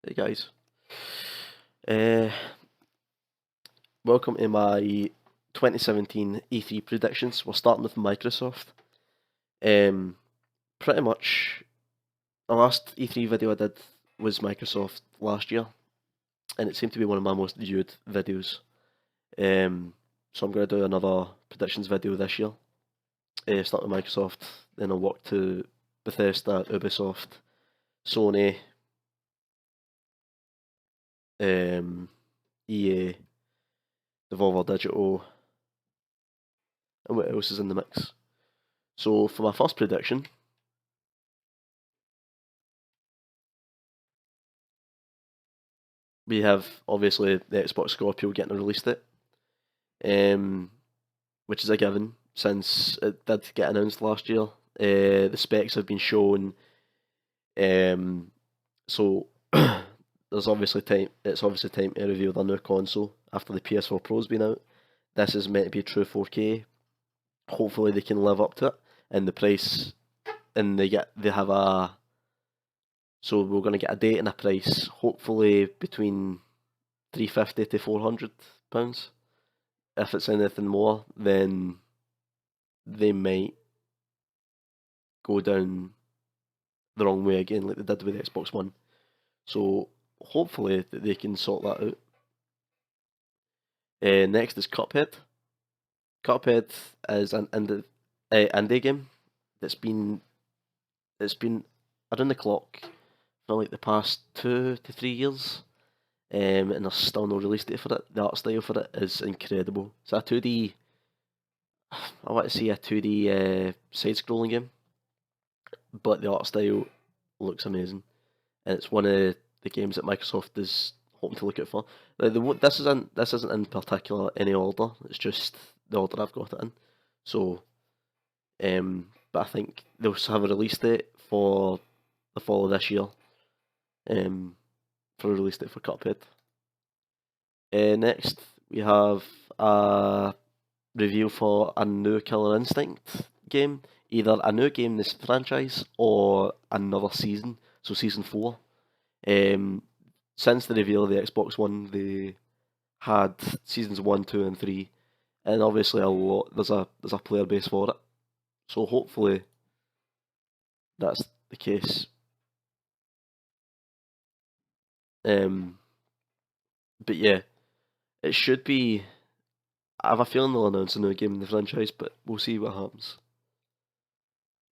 Hey guys, uh, welcome to my 2017 E3 predictions. We're starting with Microsoft. Um, Pretty much the last E3 video I did was Microsoft last year, and it seemed to be one of my most viewed videos. So I'm going to do another predictions video this year. Start with Microsoft, then I'll walk to Bethesda, Ubisoft, Sony, EA, Devolver Digital, and what else is in the mix. So for my first prediction, we have obviously the Xbox Scorpio getting a release date, which is a given since it did get announced last year. The specs have been shown, so there's obviously time. It's obviously time to reveal the new console after the PS4 Pro's been out. This is meant to be true 4K. Hopefully they can live up to it, and the price, and they have a. So we're going to get a date and a price, hopefully between £350 to £400. If it's anything more, then they might go down the wrong way again, like they did with the Xbox One. So hopefully they can sort that out. Next is Cuphead. Cuphead is an indie game that's been around the clock for like the past 2 to 3 years. And there's still no release date for it. The art style for it is incredible. It's a 2D. I want to say a 2D side-scrolling game, but the art style looks amazing, and it's one of the games that Microsoft is hoping to look out for. This isn't in particular any order. It's just the order I've got it in. So, but I think they'll have a release date for the fall of this year. For a release date for Cuphead. Next, we have a review for a new Killer Instinct game, either a new game in this franchise or another season, so season 4. Since the reveal of the Xbox One, they had seasons 1, 2, and 3, and obviously there's a player base for it. So hopefully that's the case. But yeah, it should be. I have a feeling they'll announce a new game in the franchise, but we'll see what happens.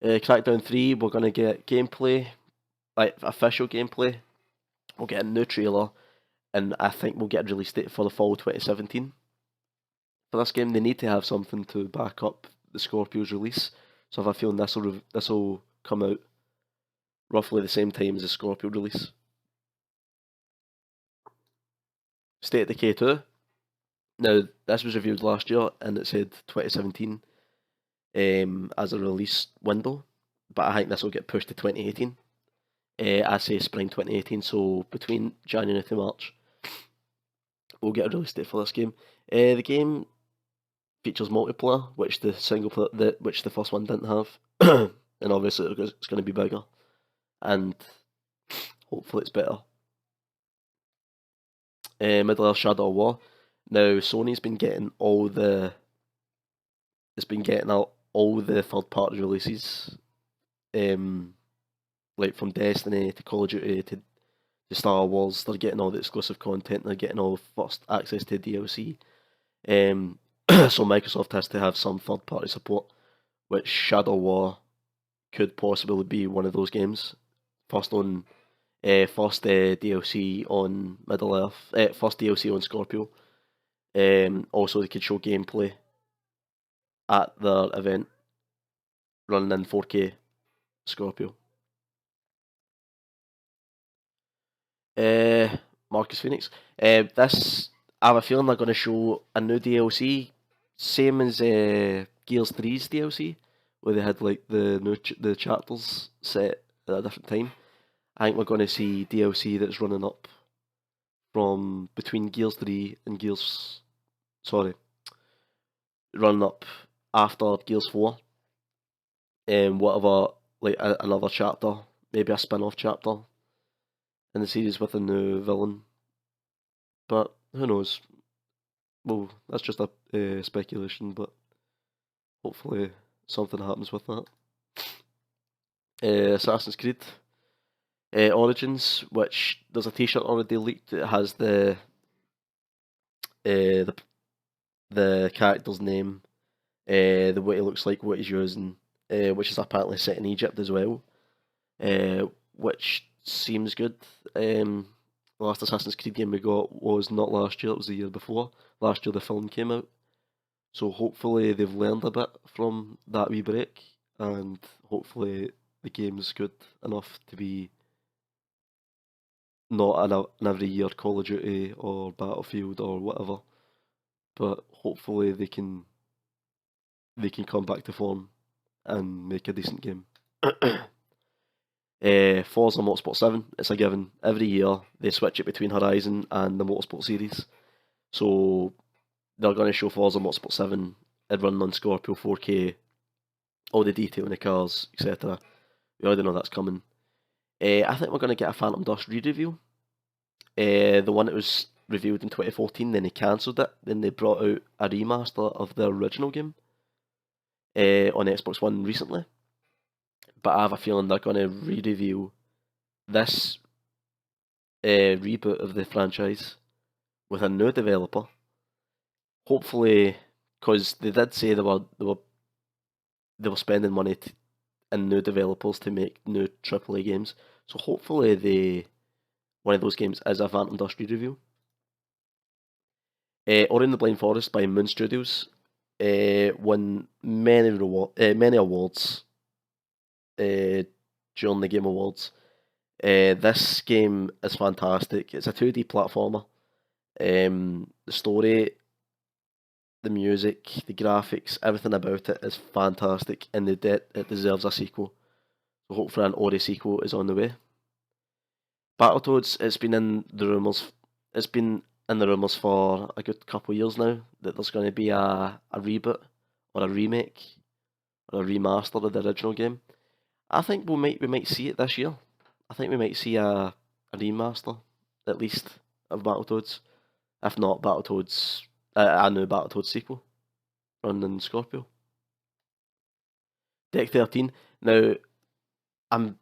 Crackdown 3, we're gonna get gameplay, like official gameplay. We'll get a new trailer, and I think we'll get a release date for the fall 2017. For this game, they need to have something to back up the Scorpio's release. So I have a feeling this will come out roughly the same time as the Scorpio release. State of Decay 2. Now, this was reviewed last year, and it said 2017 as a release window, but I think this will get pushed to 2018. I say spring 2018, so between January to March, we'll get a release date for this game. The game features multiplayer, which the which the first one didn't have, and obviously it's going to be bigger, and hopefully it's better. Middle Earth Shadow of War. Now Sony's been getting all the third party releases, like from Destiny to Call of Duty to Star Wars. They're getting all the exclusive content. They're getting all first access to DLC. So Microsoft has to have some third party support, which Shadow War could possibly be one of those games. First DLC on Middle Earth, first DLC on Scorpio. Also, they could show gameplay at their event running in 4K Scorpio. Marcus Phoenix. This I have a feeling they're going to show a new DLC, same as Gears 3's DLC, where they had like the chapters set at a different time. I think we're going to see DLC that's running up from between Gears 3 and running up after Gears 4. Whatever, like another chapter, maybe a spin-off chapter. in the series with a new villain, but who knows? Well, that's just a speculation, but hopefully something happens with that. Assassin's Creed Origins, which there's a T-shirt already leaked that has uh, the the character's name, the what he looks like, what he's using, which is apparently set in Egypt as well, which seems good. The last Assassin's Creed game we got was not last year; it was the year before. Last year the film came out, so hopefully they've learned a bit from that wee break, and hopefully the game's good enough to be not an every year Call of Duty or Battlefield or whatever, but hopefully they can come back to form and make a decent game. Forza Motorsport 7, it's a given. Every year they switch it between Horizon and the Motorsport series. So they're going to show Forza Motorsport 7, it running on Scorpio 4K, all the detail in the cars, etc. We already know that's coming. I think we're going to get a Phantom Dust re-review. The one that was revealed in 2014, then they cancelled it. Then they brought out a remaster of the original game on Xbox One recently. But I have a feeling they're going to re-review this reboot of the franchise with a new developer. Hopefully, because they did say they were spending money in new developers to make new AAA games. So hopefully one of those games is a Phantom Dust review. Ori and the Blind Forest by Moon Studios won many awards during the Game Awards. This game is fantastic. It's a 2D platformer. The story, the music, the graphics, everything about it is fantastic, and it deserves a sequel. So hopefully an Ori sequel is on the way. Battletoads, it's been in the rumours. It's been in the rumours for a good couple of years now that there's going to be a reboot or a remake or a remaster of the original game. I think we might see it this year. I think we might see a remaster, at least, of Battletoads. If not, Battletoads, a new Battletoads sequel, running Scorpio. Deck 13. Now, I'm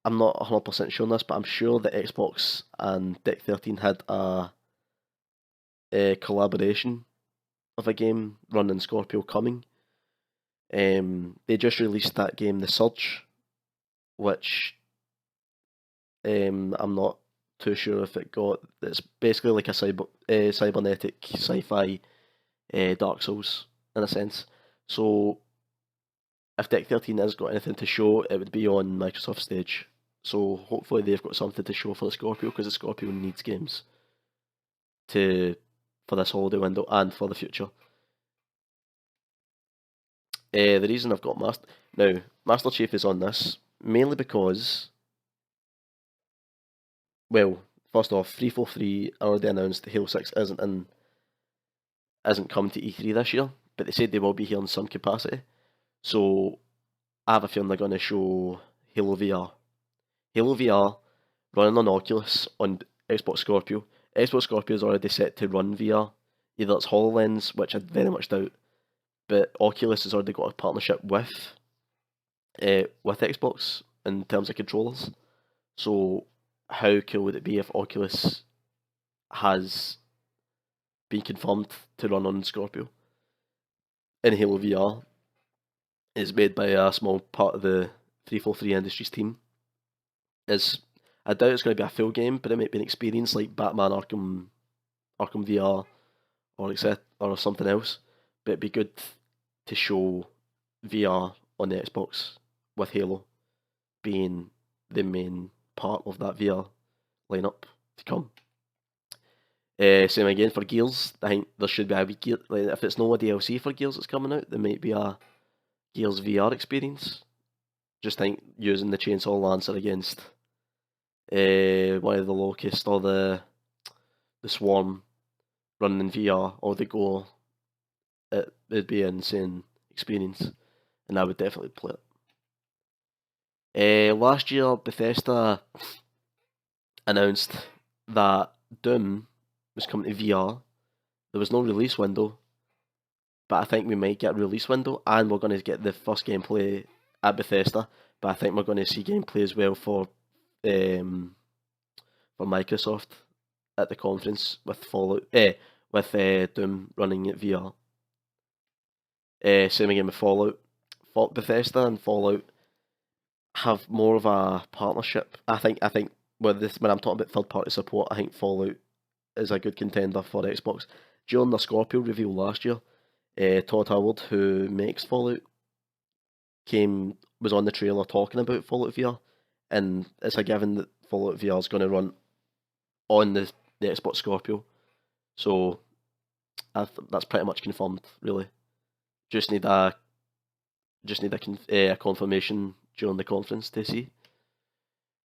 I'm not 100% sure on this, but I'm sure that Xbox and Deck 13 had a collaboration of a game running Scorpio coming. They just released that game, The Surge, which I'm not too sure if it got. It's basically like a cybernetic sci-fi Dark Souls in a sense. So if Deck 13 has got anything to show, it would be on Microsoft stage. So hopefully they've got something to show for the Scorpio, because the Scorpio needs games for this holiday window and for the future. The reason I've got Master Chief is on this mainly because, well, first off, 343 already announced that Halo 6 isn't coming to E3 this year, but they said they will be here in some capacity. So I have a feeling they're going to show Halo VR. Halo VR running on Oculus on Xbox Scorpio. Xbox Scorpio is already set to run VR. Either it's HoloLens, which I very much doubt, but Oculus has already got a partnership with Xbox in terms of controllers. So how cool would it be if Oculus has been confirmed to run on Scorpio? And Halo VR is made by a small part of the 343 Industries team. I doubt it's going to be a full game, but it might be an experience like Batman Arkham VR or something else. But it'd be good to show VR on the Xbox with Halo being the main part of that VR lineup to come. Same again for Gears. I think there should be a wee Gear. Like, if it's no a DLC for Gears that's coming out, there might be a Gears VR experience. Just think using the Chainsaw Lancer against one of the Locust or the Swarm running in VR, or the Gore. It'd be an insane experience, and I would definitely play it. Last year, Bethesda announced that Doom was coming to VR. There was no release window, but I think we might get a release window, and we're going to get the first gameplay at Bethesda. But I think we're going to see gameplay as well for Microsoft at the conference with Doom running at VR. Same again with Fallout. Bethesda and Fallout have more of a partnership. I think when I'm talking about third party support, I think Fallout is a good contender for Xbox. During the Scorpio reveal last year, Todd Howard, who makes Fallout, was on the trailer talking about Fallout VR, and it's a given that Fallout VR is going to run on the Xbox Scorpio, so that's pretty much confirmed. Really, just need a confirmation during the conference to see.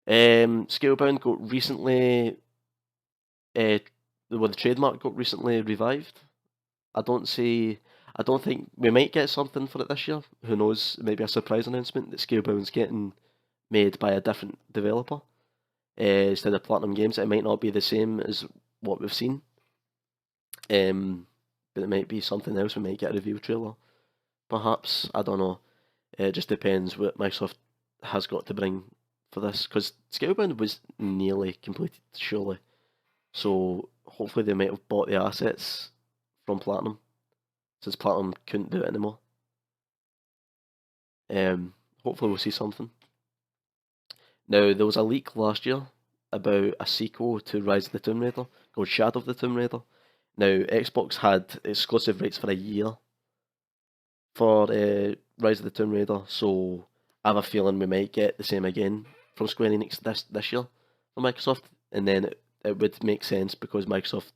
Scalebound got recently, the trademark got recently revived. I don't think we might get something for it this year. Who knows? Maybe a surprise announcement that Scalebound's getting made by a different developer instead of Platinum Games. It might not be the same as what we've seen, but it might be something else. We might get a review trailer, perhaps. I don't know. It just depends what Microsoft has got to bring for this, because Scalebound was nearly completed, surely. So hopefully they might have bought the assets from Platinum, since Platinum couldn't do it anymore. Hopefully we'll see something. Now, there was a leak last year about a sequel to Rise of the Tomb Raider called Shadow of the Tomb Raider. Now, Xbox had exclusive rights for a year for Rise of the Tomb Raider, so I have a feeling we might get the same again from Square Enix this year for Microsoft, and then it would make sense because Microsoft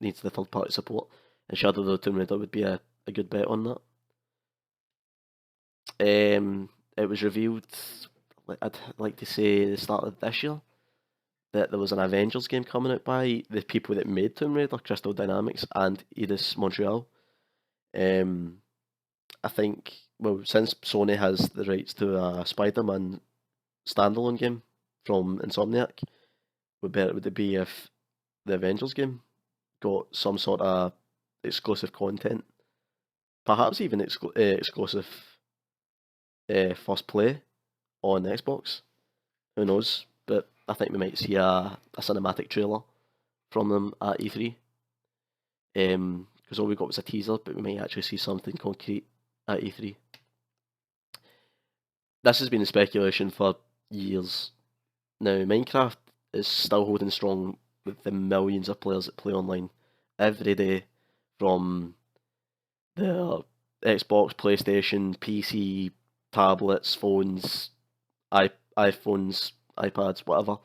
needs the third party support, and Shadow of the Tomb Raider would be a good bet on that. It was revealed, I'd like to say, the start of this year, that there was an Avengers game coming out by the people that made Tomb Raider, Crystal Dynamics and Eidos Montreal. I think, well, since Sony has the rights to a Spider-Man standalone game from Insomniac, would it be if the Avengers game got some sort of exclusive content, perhaps even exclusive first play on Xbox. Who knows? But I think we might see a cinematic trailer from them at E3. Because all we got was a teaser, but we might actually see something concrete at E3. This has been a speculation for years. Now, Minecraft is still holding strong with the millions of players that play online every day, from the Xbox, PlayStation, PC, tablets, phones, iPhones, iPads, whatever.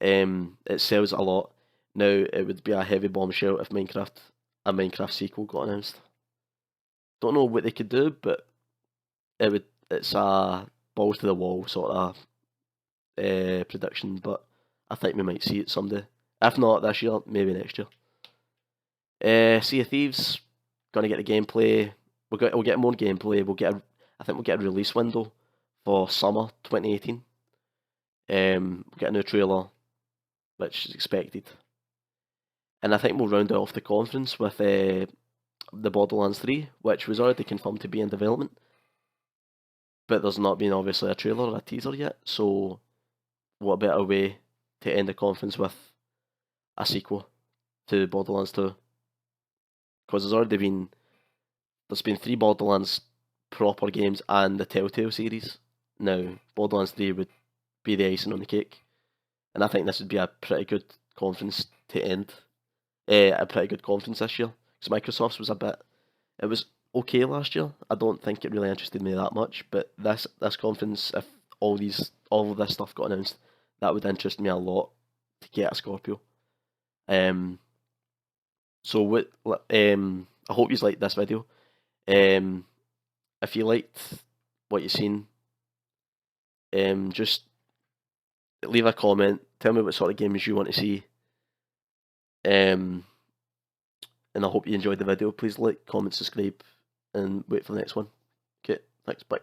It sells a lot. Now, it would be a heavy bombshell if a Minecraft sequel got announced. Don't know what they could do, but it's a balls to the wall sort of prediction, but I think we might see it someday. If not this year, maybe next year. Sea of Thieves, gonna get the gameplay. We'll get more gameplay. I think we'll get a release window for summer 2018. We'll get a new trailer, which is expected. And I think we'll round it off the conference with the Borderlands 3, which was already confirmed to be in development. But there's not been obviously a trailer or a teaser yet, so what better way to end the conference with a sequel to Borderlands 2? Because there's been 3 Borderlands proper games and the Telltale series. Now, Borderlands 3 would be the icing on the cake, and I think this would be a pretty good conference to end. A pretty good conference this year, because Microsoft's was it was okay last year. I don't think it really interested me that much, but this conference, if all of this stuff got announced, that would interest me a lot to get a Scorpio. So I hope you liked this video. If you liked what you've seen, just leave a comment. Tell me what sort of games you want to see. And I hope you enjoyed the video. Please like, comment, subscribe, and wait for the next one. Okay, thanks, bye.